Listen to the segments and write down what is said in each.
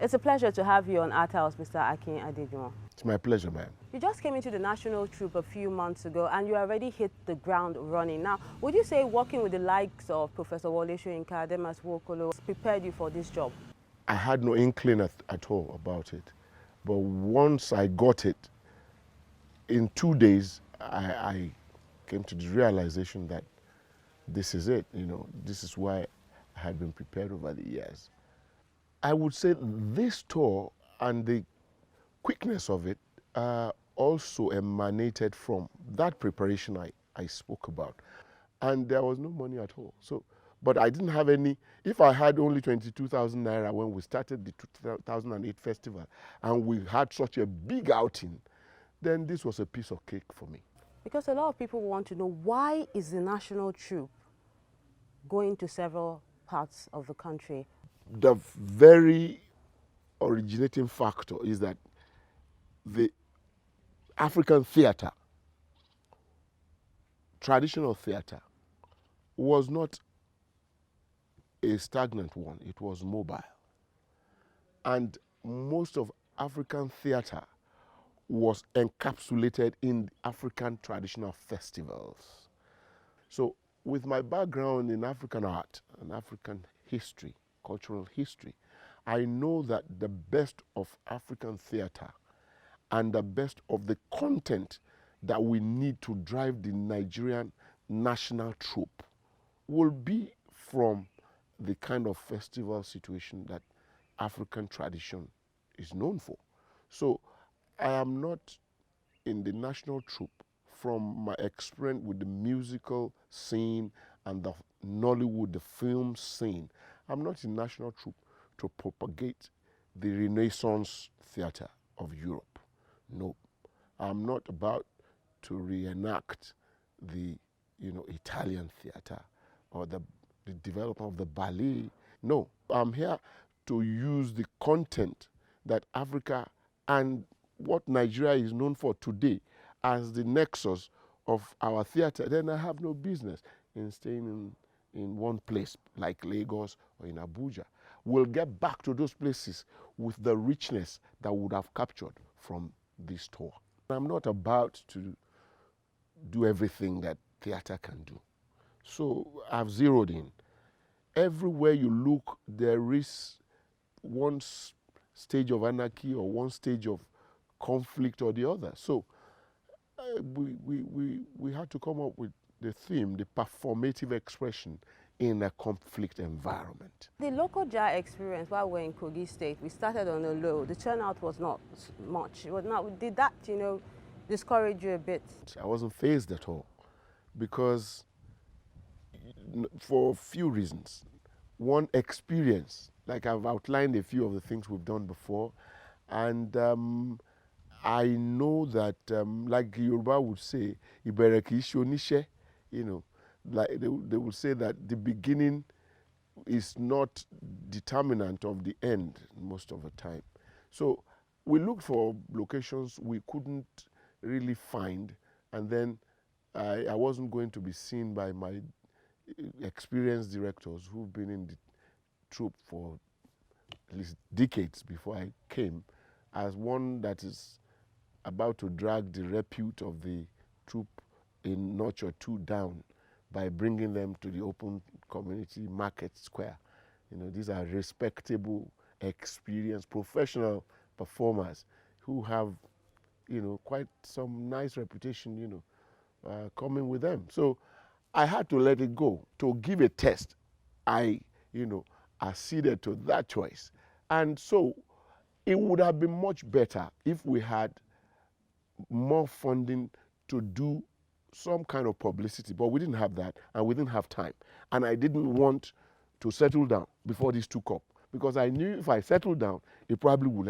It's a pleasure to have you on Art House, Mr. Akin Adejuwon. It's my pleasure, ma'am. You just came into the National Troupe a few months ago and you already hit the ground running. Now, would you say working with the likes of Professor Wole Soyinka, Demas Wokolo prepared you for this job? I had no inkling at all about it. But once I got it, in 2 days, I came to the realization that this is it, this is why I had been prepared over the years. I would say this tour and the quickness of it also emanated from that preparation I spoke about. And there was no money at all. But I didn't have any. If I had only 22,000 naira when we started the 2008 festival and we had such a big outing, then this was a piece of cake for me. Because a lot of people want to know, why is the National Troupe going to several parts of the country? The very originating factor is that the African theater, traditional theater, was not a stagnant one, it was mobile. And most of African theater was encapsulated in African traditional festivals. So with my background in African art and African history, cultural history, I know that the best of African theater and the best of the content that we need to drive the Nigerian national troupe will be from the kind of festival situation that African tradition is known for. So I am not in the national troupe from my experience with the musical scene and the Nollywood, the film scene. I'm not in national troupe to propagate the Renaissance theater of Europe. No, I'm not about to reenact the Italian theater or the development of the ballet. No, I'm here to use the content that Africa and what Nigeria is known for today as the nexus of our theater. Then I have no business in staying in one place like Lagos or in Abuja. We'll get back to those places with the richness that we would have captured from this tour. I'm not about to do everything that theater can do. So I've zeroed in. Everywhere you look, there is one stage of anarchy or one stage of conflict or the other. So we had to come up with the theme, the performative expression in a conflict environment. The local JA experience while we're in Kogi State, we started on a low. The turnout was not much. Did that, discourage you a bit? I wasn't fazed at all because for a few reasons. One, experience. Like I've outlined a few of the things we've done before. And I know that, like Yoruba would say, Ibereki Shonishe, like they would say that the beginning is not determinant of the end most of the time. So we looked for locations we couldn't really find, and then I wasn't going to be seen by my experienced directors who've been in the troupe for at least decades before I came, as one that is about to drag the repute of the troupe in notch or two down by bringing them to the open community market square. These are respectable, experienced, professional performers who have, quite some nice reputation, coming with them. So I had to let it go. To give a test, I acceded to that choice. And so it would have been much better if we had more funding to do some kind of publicity, but we didn't have that, and we didn't have time. And I didn't want to settle down before this took up, because I knew if I settled down, it probably will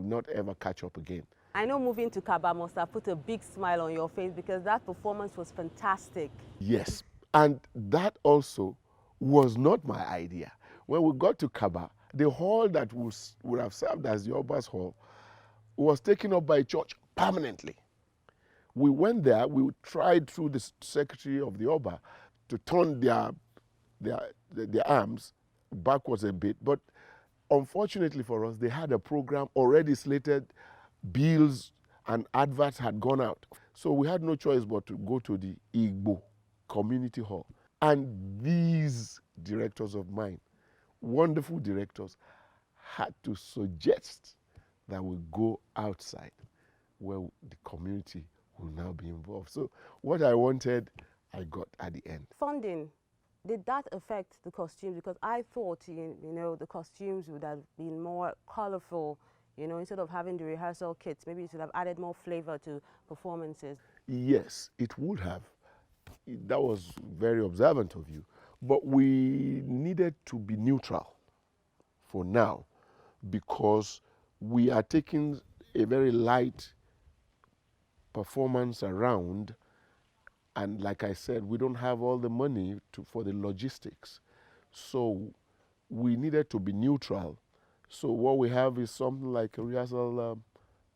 not ever catch up again. I know moving to Kaba must have put a big smile on your face because that performance was fantastic. Yes, and that also was not my idea. When we got to Kaba, the hall that would have served as the Oba's hall was taken up by a church permanently. We went there, we tried through the secretary of the Oba to turn their arms backwards a bit, but Unfortunately for us, they had a program already slated, bills and adverts had gone out. So we had no choice but to go to the Igbo community hall. And these directors of mine, wonderful directors, had to suggest that we go outside where the community will now be involved. So what I wanted, I got at the end. Funding, did that affect the costumes? Because I thought, you know, the costumes would have been more colorful, you know, instead of having the rehearsal kits. Maybe you should have added more flavor to performances. Yes, it would have. That was very observant of you. But we needed to be neutral for now because we are taking a very light performance around, and like I said, we don't have all the money for the logistics. So we needed to be neutral. So what we have is something like a rehearsal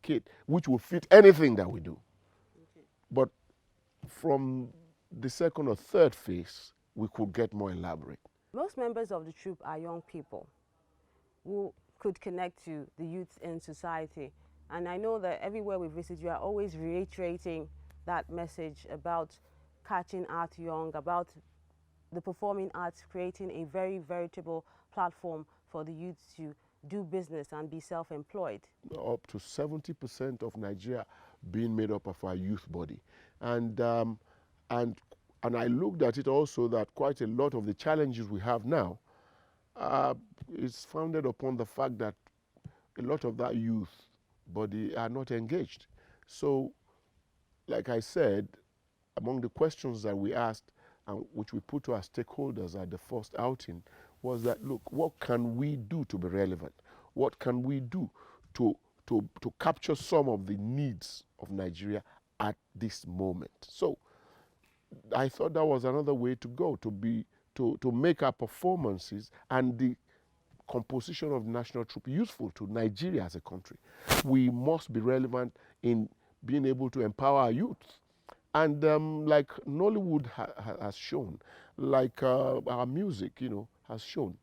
kit, which will fit anything that we do. Okay. But from the second or third phase, we could get more elaborate. Most members of the troupe are young people who could connect to the youth in society. And I know that everywhere we visit, you are always reiterating that message about catching art young, about the performing arts creating a very veritable platform for the youth to do business and be self-employed. Up to 70% of Nigeria being made up of our youth body. And I looked at it also that quite a lot of the challenges we have now is founded upon the fact that a lot of that youth body are not engaged. So, like I said, among the questions that we asked and which we put to our stakeholders at the first outing was that, look, what can we do to be relevant? What can we do to capture some of the needs of Nigeria at this moment? So I thought that was another way to go, to make our performances and the composition of the national troupe useful to Nigeria as a country. We must be relevant in being able to empower our youth. And like Nollywood has shown, like our music, you know, has shown,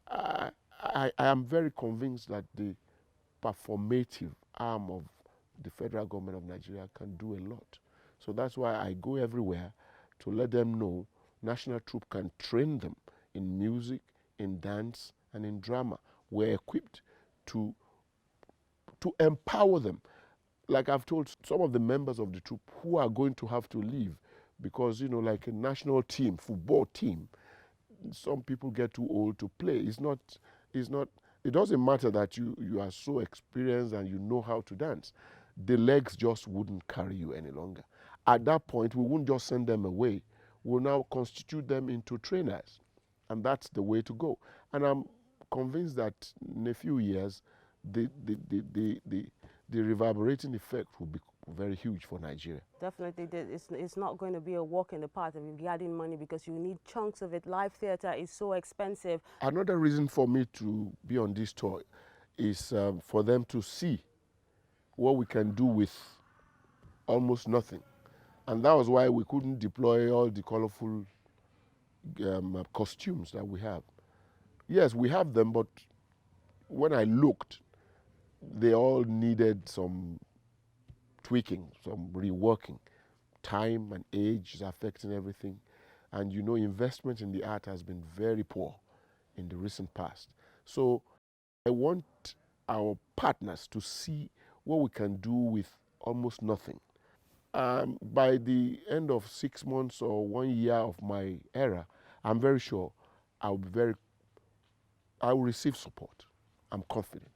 I am very convinced that the performative arm of the federal government of Nigeria can do a lot. So that's why I go everywhere to let them know National Troupe can train them in music, in dance, and in drama. We're equipped to empower them. Like I've told some of the members of the troupe who are going to have to leave because, you know, like a national team, football team, some people get too old to play. It doesn't matter that you are so experienced and you know how to dance. The legs just wouldn't carry you any longer. At that point, we wouldn't just send them away. We'll now constitute them into trainers. And that's the way to go. And I'm convinced that in a few years, the reverberating effect will be very huge for Nigeria. Definitely, it's not going to be a walk in the park regarding money because you need chunks of it. Live theater is so expensive. Another reason for me to be on this tour is for them to see what we can do with almost nothing. And that was why we couldn't deploy all the colorful costumes that we have. Yes, we have them, but when I looked, they all needed some tweaking, some reworking. Time and age is affecting everything. And you know, investment in the art has been very poor in the recent past. So I want our partners to see what we can do with almost nothing. By the end of 6 months or 1 year of my era, I'm very sure I will receive support. I'm confident.